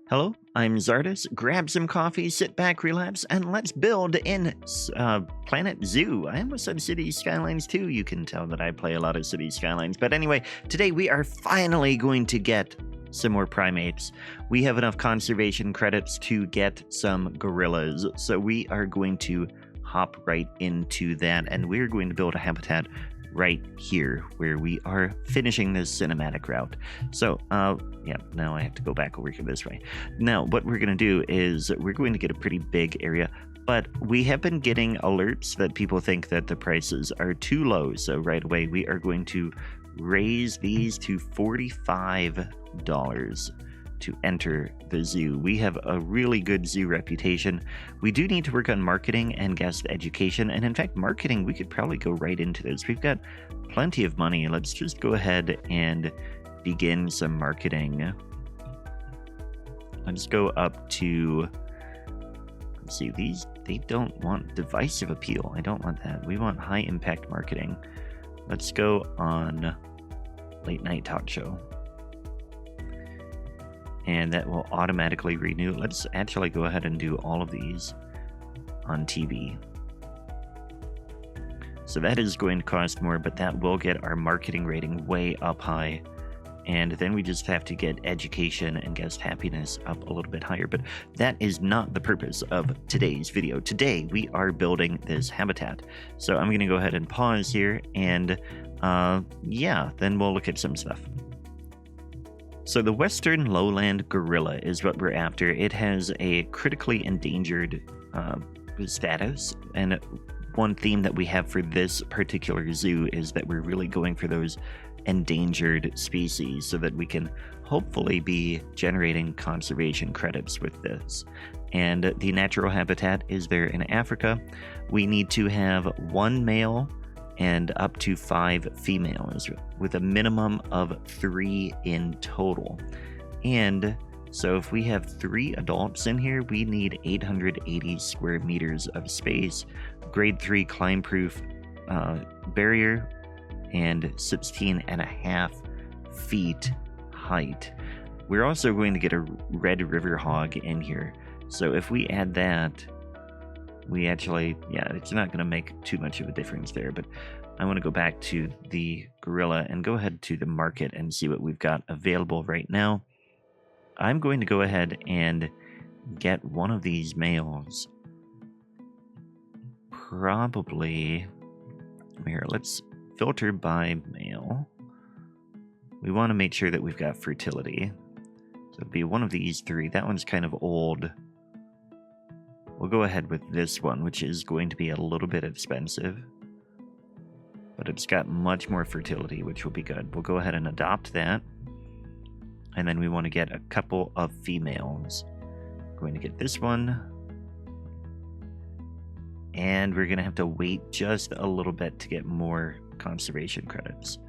Hello, I'm Czardus. Grab some coffee, sit back, relapse, and let's build in Planet Zoo. I almost said City Skylines too. You can tell that I play a lot of City Skylines. But anyway, today we are finally going to get some more primates. We have enough conservation credits to get some gorillas. So we are going to hop right into that, and we're going to build a habitat right here where we are finishing this cinematic route. So yeah, now I have to go back over here this way. Now what we're going to do is we're going to get a pretty big area, but we have been getting alerts that people think that the prices are too low. So right away we are going to raise these to $45 to enter the zoo. We have a really good zoo reputation. We do need to work on marketing and guest education, and in fact marketing, we could probably go right into this. We've got plenty of money. Let's just go ahead and begin some marketing. Let's go up to, let's see, these, they don't want divisive appeal. I don't want that. We want high impact marketing. Let's go on late night talk show. And that will automatically renew. Let's actually go ahead and do all of these on TV. So that is going to cost more, but that will get our marketing rating way up high. And then we just have to get education and guest happiness up a little bit higher. But that is not the purpose of today's video. Today, we are building this habitat. So I'm going to go ahead and pause here, and yeah, then we'll look at some stuff. So the western lowland gorilla is what we're after. It has a critically endangered status, and one theme that we have for this particular zoo is that we're really going for those endangered species so that we can hopefully be generating conservation credits with this. And the natural habitat is there in Africa. We need to have 1 male and up to 5 females with a minimum of 3 in total. And so if we have 3 adults in here, we need 880 square meters of space, grade 3 climb proof barrier, and 16.5 feet height. We're also going to get a red river hog in here. So if we add that, we actually, yeah, it's not going to make too much of a difference there, but I want to go back to the gorilla and go ahead to the market and see what we've got available right now. I'm going to go ahead and get one of these males. Probably, here, let's filter by male. We want to make sure that we've got fertility. So it'd be one of these 3. That one's kind of old. We'll go ahead with this one, which is going to be a little bit expensive, but it's got much more fertility, which will be good. We'll go ahead and adopt that. And then we want to get a couple of females. Going to get this one. And we're going to have to wait just a little bit to get more conservation credits.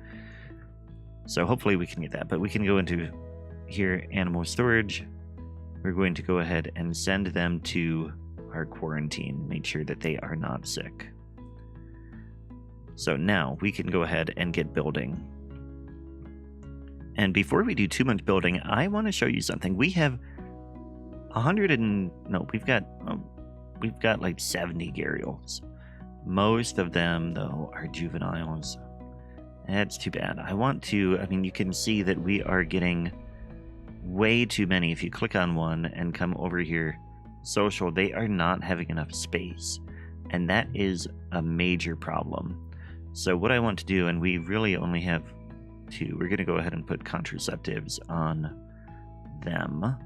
So hopefully we can get that, but we can go into here, animal storage. We're going to go ahead and send them to our quarantine, make sure that they are not sick. So now we can go ahead and get building. And before we do too much building, I want to show you something. We have we've got like 70 gharials. Most of them though are juveniles. That's too bad. I mean, you can see that we are getting way too many. If you click on one and come over here, social, they are not having enough space, and that is a major problem. So what I want to do, and we really only have 2, we're going to go ahead and put contraceptives on them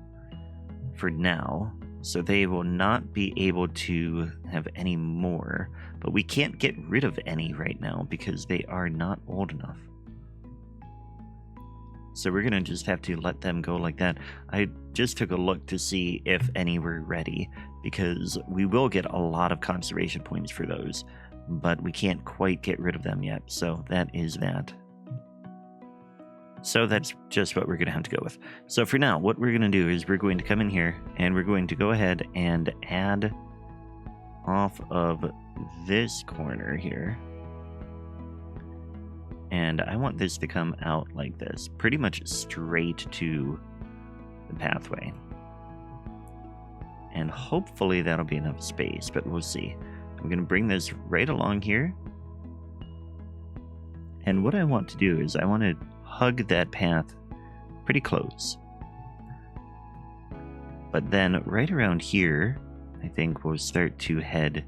for now, so they will not be able to have any more, but we can't get rid of any right now because they are not old enough. So we're going to just have to let them go like that. I just took a look to see if any were ready, because we will get a lot of conservation points for those, but we can't quite get rid of them yet. So that is that. So that's just what we're going to have to go with. So for now, what we're going to do is we're going to come in here and we're going to go ahead and add off of this corner here. And I want this to come out like this, pretty much straight to the pathway. And hopefully that'll be enough space, but we'll see. I'm going to bring this right along here. And what I want to do is I want to hug that path pretty close. But then right around here, I think we'll start to head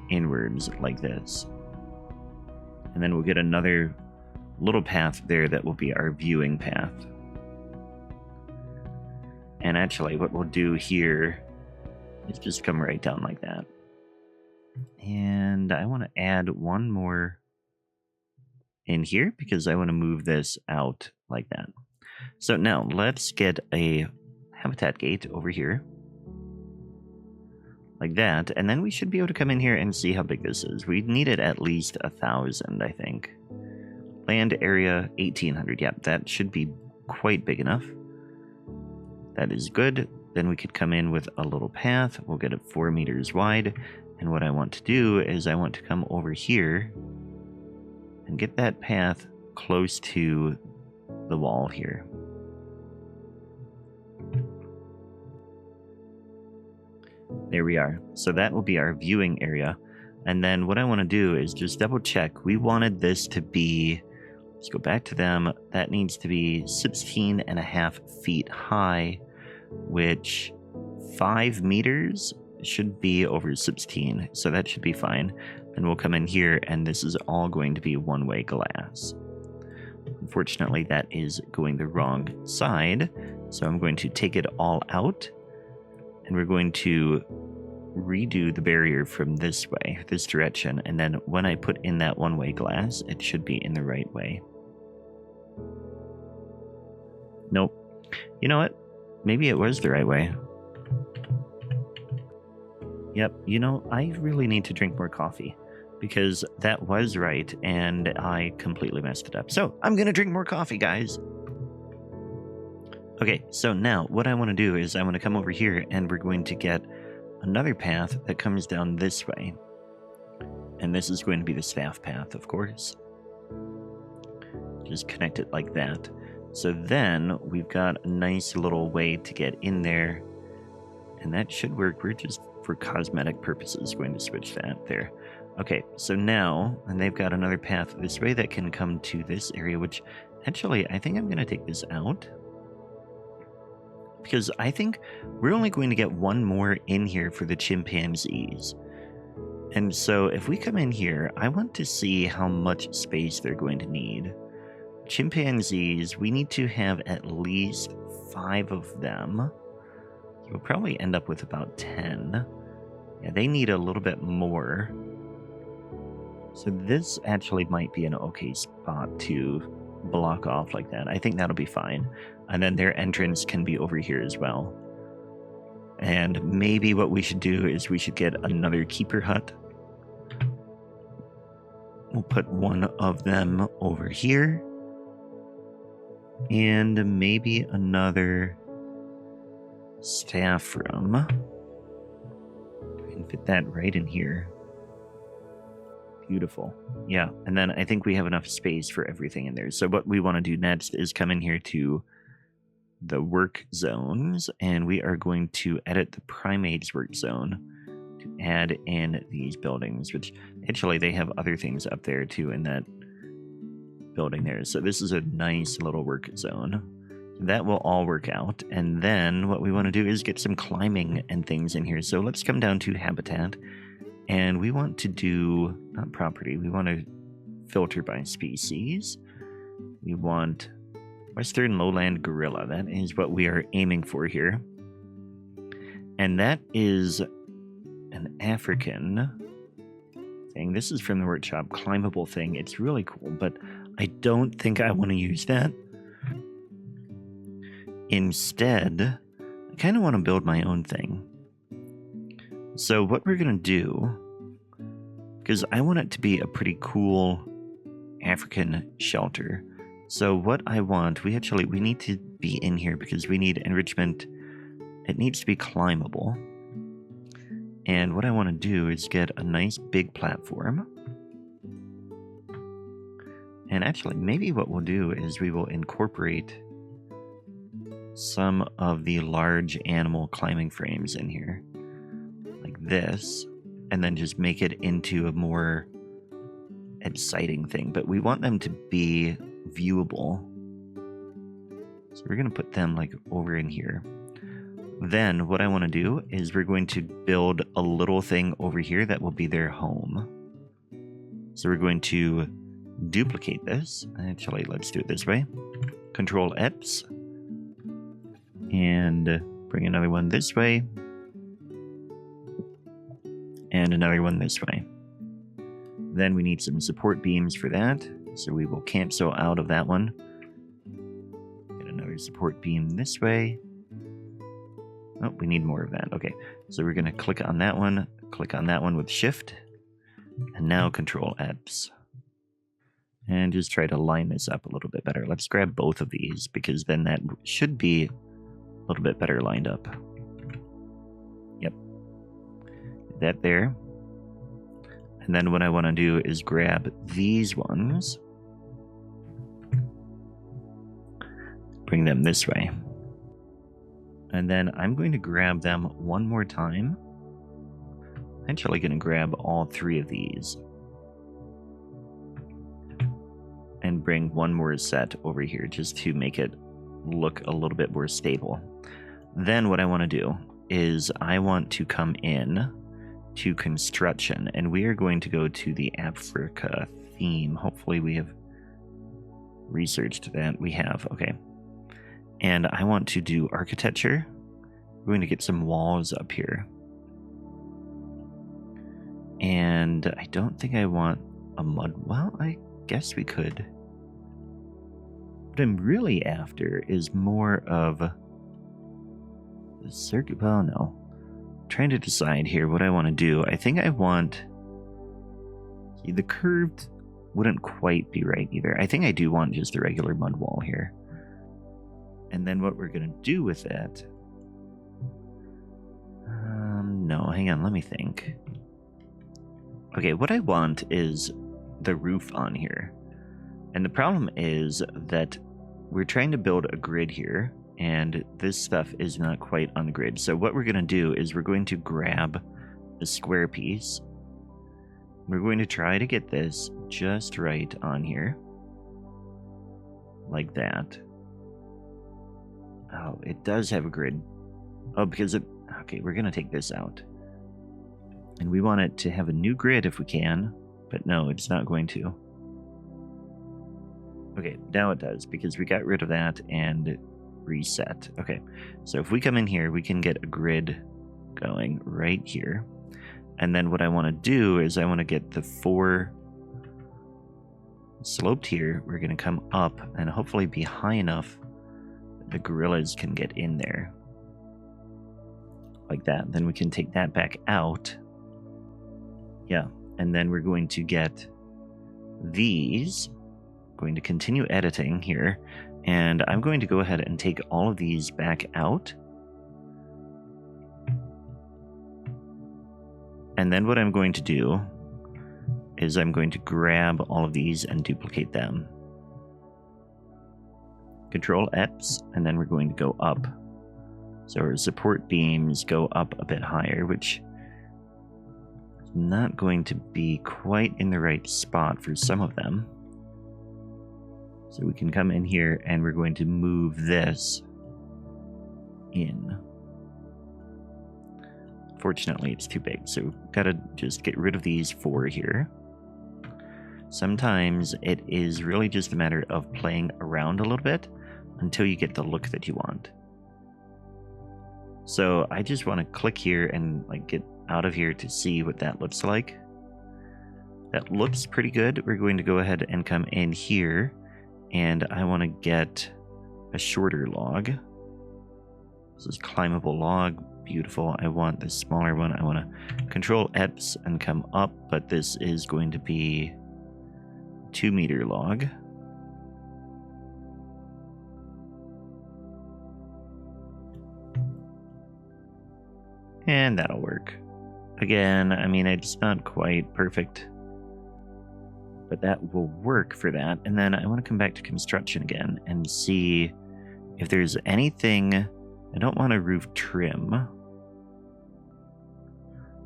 inwards like this. And then we'll get another little path there that will be our viewing path. And actually what we'll do here is just come right down like that. And I want to add one more in here because I want to move this out like that. So now let's get a habitat gate over here like that, and then we should be able to come in here and see how big this is. We needed at least 1,000, I think. Land area 1,800. Yep, that should be quite big enough. That is good. Then we could come in with a little path. We'll get it 4 meters wide. And what I want to do is I want to come over here and get that path close to the wall here. There we are. So that will be our viewing area. And then what I want to do is just double check. We wanted this to be, let's go back to them. That needs to be 16.5 feet high, which 5 meters should be over 16. So that should be fine. And we'll come in here and this is all going to be one-way glass. Unfortunately, that is going the wrong side. So I'm going to take it all out. And we're going to redo the barrier from this way, this direction. And then when I put in that one-way glass, it should be in the right way. Nope. You know what? Maybe it was the right way. Yep. You know, I really need to drink more coffee because that was right and I completely messed it up. So I'm going to drink more coffee, guys. Okay, so now what I want to do is I want to come over here and we're going to get another path that comes down this way. And this is going to be the staff path, of course. Just connect it like that. So then we've got a nice little way to get in there. And that should work. We're just, for cosmetic purposes, going to switch that there. Okay, so now, and they've got another path this way that can come to this area, which actually, I think I'm going to take this out. Because I think we're only going to get one more in here for the chimpanzees. And so if we come in here, I want to see how much space they're going to need. Chimpanzees, we need to have at least 5 of them. So we'll probably end up with about 10. Yeah, they need a little bit more. So this actually might be an okay spot to block off like that. I think that'll be fine. And then their entrance can be over here as well. And maybe what we should do is we should get another keeper hut. We'll put one of them over here. And maybe another staff room. And fit that right in here. Beautiful. Yeah, and then I think we have enough space for everything in there. So what we want to do next is come in here to the work zones, and we are going to edit the primates work zone to add in these buildings, which actually they have other things up there too in that building there. So this is a nice little work zone. That will all work out. And then what we want to do is get some climbing and things in here. So let's come down to habitat. And we want to do, not property, we want to filter by species. We want Western Lowland Gorilla. That is what we are aiming for here. And that is an African thing. This is from the workshop, climbable thing. It's really cool, but I don't think I want to use that. Instead, I kind of want to build my own thing. So what we're going to do, because I want it to be a pretty cool African shelter. So what I want, we need to be in here because we need enrichment. It needs to be climbable. And what I want to do is get a nice big platform. And actually, maybe what we'll do is we will incorporate some of the large animal climbing frames in here, like this, and then just make it into a more exciting thing. But we want them to be viewable. So we're going to put them like over in here. Then what I want to do is we're going to build a little thing over here that will be their home. So we're going to duplicate this. Actually, let's do it this way. Control X. And bring another one this way. And another one this way. Then we need some support beams for that. So we will cancel out of that one. Get another support beam this way. Oh, we need more of that. Okay, so we're going to click on that one with Shift, and now Control X. And just try to line this up a little bit better. Let's grab both of these, because then that should be a little bit better lined up. Yep. That there. And then what I want to do is grab these ones, bring them this way. And then I'm going to grab them one more time. I'm actually going to grab all three of these. And bring one more set over here just to make it look a little bit more stable. Then what I want to do is I want to come in to construction. And we are going to go to the Africa theme. Hopefully we have researched that. We have. Okay. And I want to do architecture. We're going to get some walls up here. And I don't think I want a mud. Well, I guess we could. What I'm really after is more of the circuit. Well, no. I'm trying to decide here what I want to do. I think I want. See, the curved wouldn't quite be right either. I think I do want just a regular mud wall here. And then what we're going to do with that... no, hang on, let me think. Okay, what I want is the roof on here. And the problem is that we're trying to build a grid here, and this stuff is not quite on the grid. So what we're going to do is we're going to grab the square piece. We're going to try to get this just right on here. Like that. Oh, it does have a grid. Oh, because it... Okay, we're going to take this out. And we want it to have a new grid if we can. But no, it's not going to. Okay, now it does, because we got rid of that and reset. Okay, so if we come in here, we can get a grid going right here. And then what I want to do is I want to get the 4 sloped here. We're going to come up and hopefully be high enough the gorillas can get in there. Like that. Then we can take that back out. Yeah. And then we're going to get these. Going to continue editing here. And I'm going to go ahead and take all of these back out. And then what I'm going to do is I'm going to grab all of these and duplicate them. Control X, and then we're going to go up. So our support beams go up a bit higher, which is not going to be quite in the right spot for some of them. So we can come in here and we're going to move this in. Fortunately, it's too big, so we've got to just get rid of these 4 here. Sometimes it is really just a matter of playing around a little bit until you get the look that you want. So I just want to click here and like get out of here to see what that looks like. That looks pretty good. We're going to go ahead and come in here, and I want to get a shorter log. This is climbable log. Beautiful. I want the smaller one. I want to Control X and come up, but this is going to be 2 meter log. And that'll work. Again, I mean, it's not quite perfect, but that will work for that. And then I want to come back to construction again and see if there's anything, I don't want a roof trim.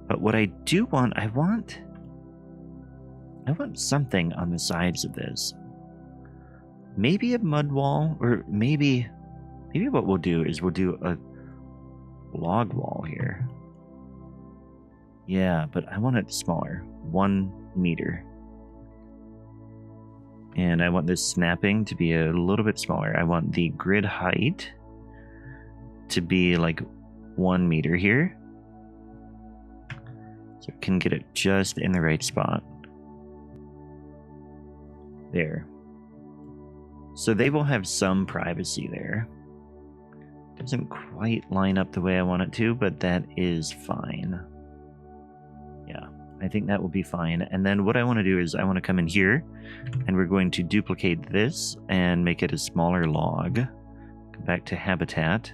But what I do want, I want something on the sides of this. Maybe a mud wall, or maybe what we'll do is we'll do a log wall here. Yeah, but I want it smaller, 1 meter. And I want this snapping to be a little bit smaller. I want the grid height to be like 1 meter here. So I can get it just in the right spot. There. So they will have some privacy there. Doesn't quite line up the way I want it to, but that is fine. Yeah, I think that will be fine. And then what I want to do is I want to come in here, and we're going to duplicate this and make it a smaller log. Go back to habitat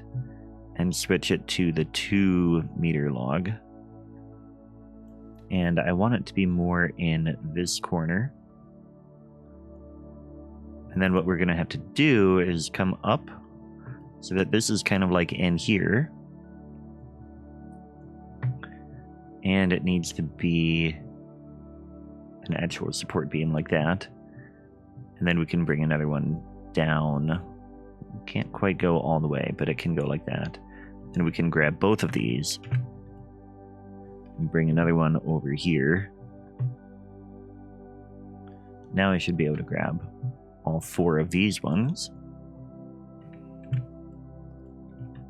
and switch it to the 2 meter log. And I want it to be more in this corner. And then what we're going to have to do is come up so that this is kind of like in here. And it needs to be an actual support beam like that. And then we can bring another one down. Can't quite go all the way, but it can go like that. And we can grab both of these and bring another one over here. Now I should be able to grab all 4 of these ones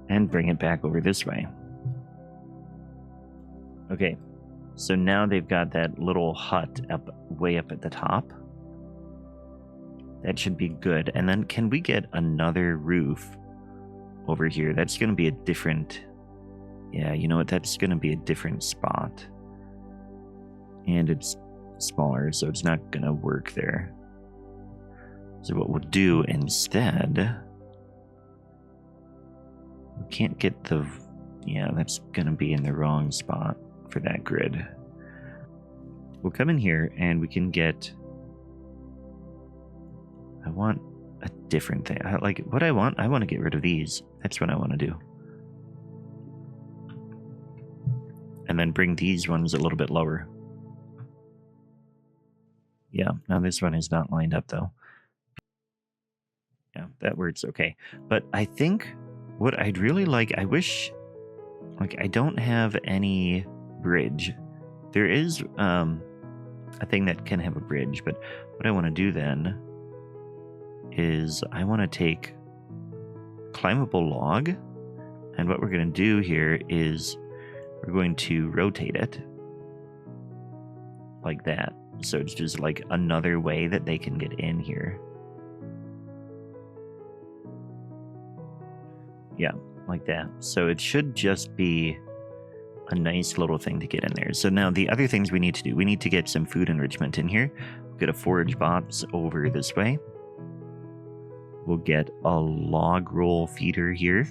and bring it back over this way. Okay, so now they've got that little hut way up at the top. That should be good. And then can we get another roof over here? That's going to be a different... Yeah, you know what? That's going to be a different spot. And it's smaller, so it's not going to work there. So what we'll do instead... We can't get the... Yeah, that's going to be in the wrong spot for that grid. We'll come in here and we can get... I want a different thing. What I want to get rid of these. That's what I want to do. And then bring these ones a little bit lower. Yeah, now this one is not lined up though. Yeah, that works okay. But I think what I'd really like, I wish, I don't have any bridge. There is a thing that can have a bridge, but what I want to do then is I want to take climbable log, and what we're going to do here is we're going to rotate it like that. So it's just like another way that they can get in here. Yeah, like that. So it should just be a nice little thing to get in there. So now the other things we need to do, we need to get some food enrichment in here. We'll get a forage box over this way. We'll get a log roll feeder here.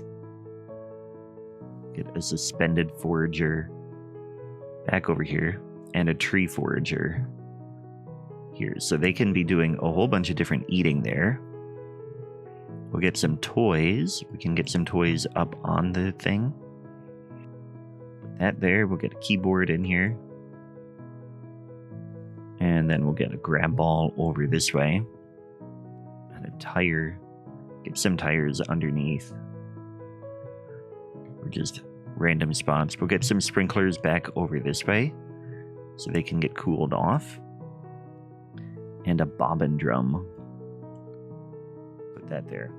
Get a suspended forager back over here. And a tree forager here. So they can be doing a whole bunch of different eating there. We'll get some toys. We can get some toys up on the thing. Put that there. We'll get a keyboard in here. And then we'll get a grab ball over this way. And a tire. Get some tires underneath. Or just random spots. We'll get some sprinklers back over this way, so they can get cooled off. And a bobbin drum. Put that there.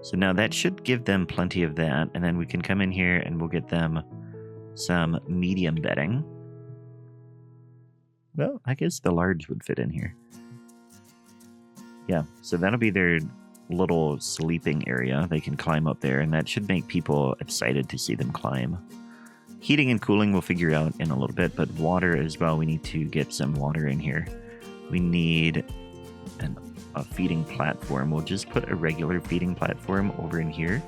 So now that should give them plenty of that. And then we can come in here and we'll get them some medium bedding. Well, I guess the large would fit in here. Yeah, so that'll be their little sleeping area. They can climb up there, and that should make people excited to see them climb. Heating and cooling we'll figure out in a little bit, but water as well. We need to get some water in here. We need a feeding platform. We'll just put a regular feeding platform over in here.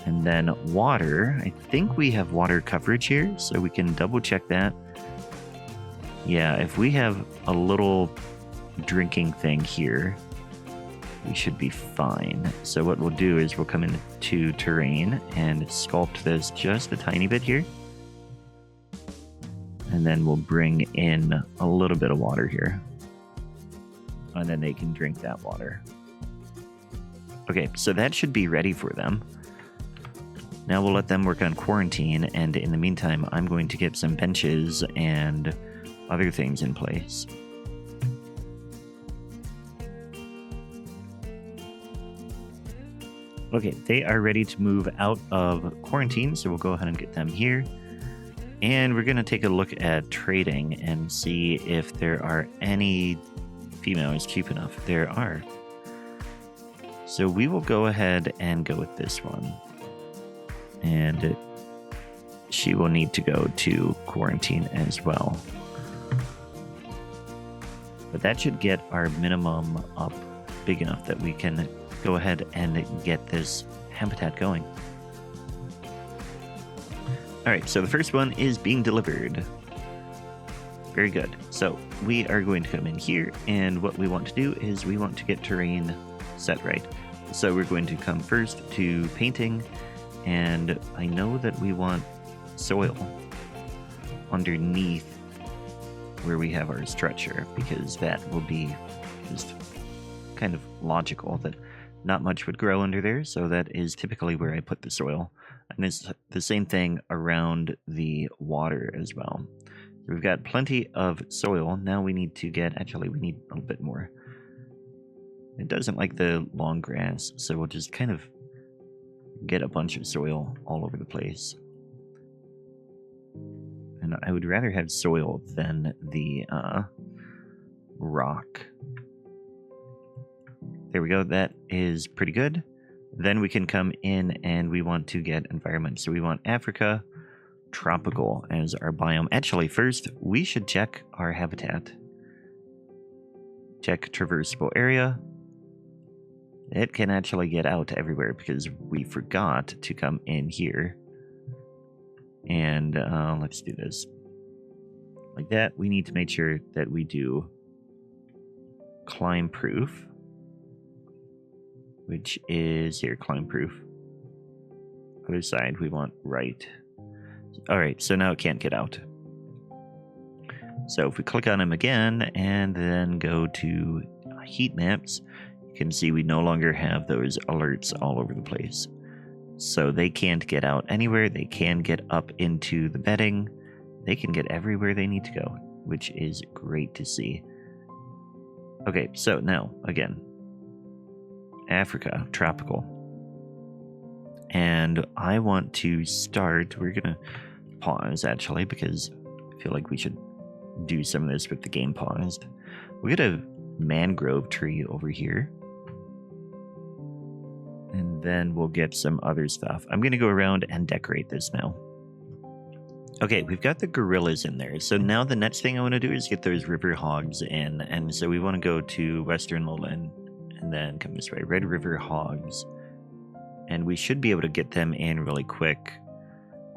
And then water. I think we have water coverage here, so we can double check that. Yeah, if we have a little drinking thing here, we should be fine. So what we'll do is we'll come into terrain and sculpt this just a tiny bit here. And then we'll bring in a little bit of water here. And then they can drink that water. Okay, so that should be ready for them. Now we'll let them work on quarantine, and in the meantime, I'm going to get some benches and other things in place. Okay, they are ready to move out of quarantine, so we'll go ahead and get them here. And we're going to take a look at trading and see if there are any females cheap enough. There are. So we will go ahead and go with this one. And she will need to go to quarantine as well. But that should get our minimum up big enough that we can go ahead and get this habitat going. Alright, so the first one is being delivered. Very good. So we are going to come in here, and what we want to do is we want to get terrain set right. So we're going to come first to painting, and I know that we want soil underneath where we have our structure, because that will be just kind of logical that not much would grow under there, so that is typically where I put the soil. And it's the same thing around the water as well. So we've got plenty of soil. Now we need to get, actually we need a little bit more. It doesn't like the long grass, so we'll just kind of get a bunch of soil all over the place. And I would rather have soil than the rock. There we go, that is pretty good. Then we can come in and we want to get environment. So we want Africa, tropical as our biome. Actually, first, we should check our habitat. Check traversable area. It can actually get out everywhere because we forgot to come in here. And let's do this. Like that, we need to make sure that we do climb proof. Which is here, climb proof. Other side, we want right. Alright, so now it can't get out. So if we click on him again and then go to heat maps, you can see we no longer have those alerts all over the place. So they can't get out anywhere. They can get up into the bedding. They can get everywhere they need to go, which is great to see. Okay, so now, again, Africa, tropical. And I want to start, we're going to pause actually, because I feel like we should do some of this with the game paused. We'll get a mangrove tree over here. And then we'll get some other stuff. I'm going to go around and decorate this now. Okay, we've got the gorillas in there. So now the next thing I want to do is get those river hogs in. And so we want to go to Western Lowland. And then come this way, Red River Hogs. And we should be able to get them in really quick.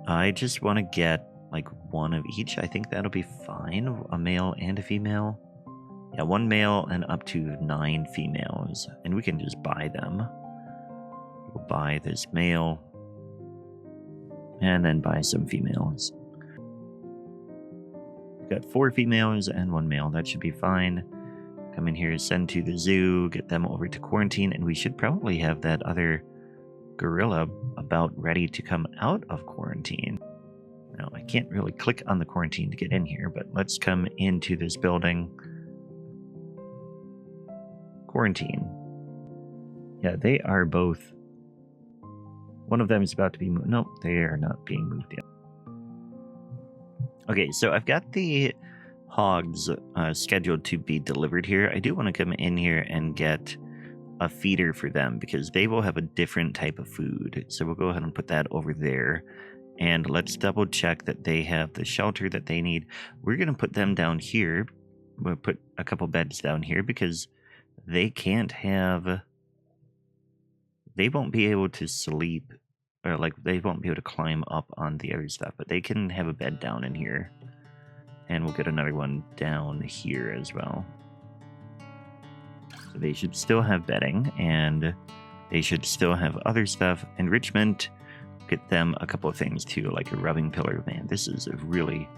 I just want to get like one of each. I think that'll be fine. A male and a female. Yeah, one male and up to 9 females. And we can just buy them. We'll buy this male. And then buy some females. We've got 4 females and 1 male. That should be fine. Come in here, send to the zoo, get them over to quarantine, and we should probably have that other gorilla about ready to come out of quarantine. Now, I can't really click on the quarantine to get in here, but let's come into this building. Quarantine. Yeah, they are both. One of them is about to be moved. Nope, they are not being moved yet. Okay, so I've got the hogs scheduled to be delivered here. I do want to come in here and get a feeder for them because they will have a different type of food. So we'll go ahead and put that over there. And let's double check that they have the shelter that they need. We're going to put them down here. We'll put a couple beds down here because they can't have... They won't be able to sleep, or like they won't be able to climb up on the other stuff, but they can have a bed down in here. And we'll get another one down here as well. So they should still have bedding, and they should still have other stuff. Enrichment, get them a couple of things too, like a rubbing pillar. Man, this is a really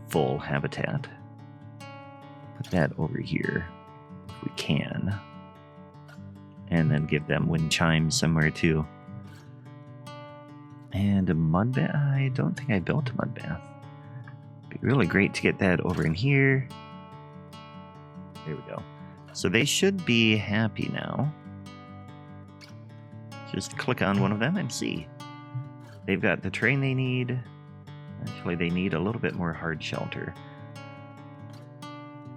full habitat. Put that over here if we can. And then give them wind chimes somewhere too. And a mud bath. I don't think I built a mud bath. Be really great to get that over in here. There we go. So they should be happy now. Just click on one of them and see. They've got the terrain they need. Actually, they need a little bit more hard shelter.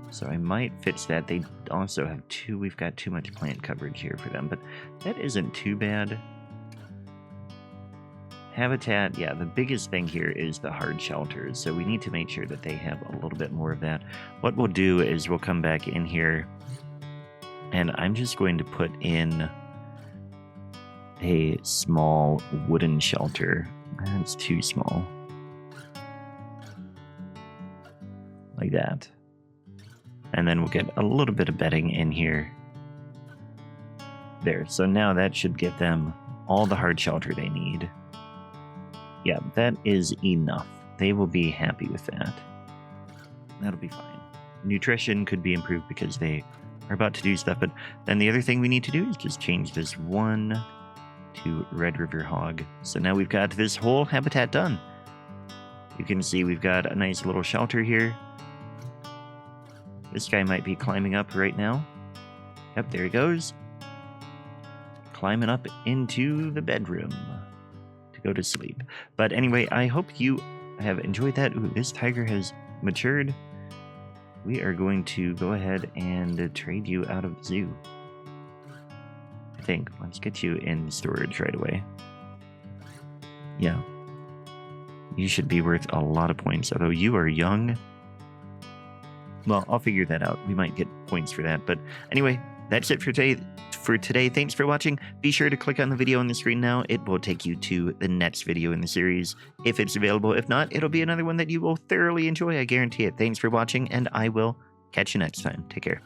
So I might fix that. They also have two. We've got too much plant coverage here for them, but that isn't too bad. Habitat, yeah, the biggest thing here is the hard shelters. So we need to make sure that they have a little bit more of that. What we'll do is we'll come back in here, and I'm just going to put in a small wooden shelter. That's too small. Like that. And then we'll get a little bit of bedding in here. There. So now that should give them all the hard shelter they need. Yeah, that is enough. They will be happy with that. That'll be fine. Nutrition could be improved because they are about to do stuff, but then the other thing we need to do is just change this one to Red River Hog. So now we've got this whole habitat done. You can see we've got a nice little shelter here. This guy might be climbing up right now. Yep, there he goes. Climbing up into the bedroom to go to sleep. But anyway, I hope you have enjoyed that. Ooh, this tiger has matured. We are going to go ahead and trade you out of the zoo. I think. Let's get you in storage right away. Yeah. You should be worth a lot of points, although you are young. Well, I'll figure that out. We might get points for that. But anyway, that's it for today. Thanks for watching. Be sure to click on the video on the screen now. It will take you to the next video in the series, if it's available. If not, it'll be another one that you will thoroughly enjoy. I guarantee it. Thanks for watching, and I will catch you next time. Take care.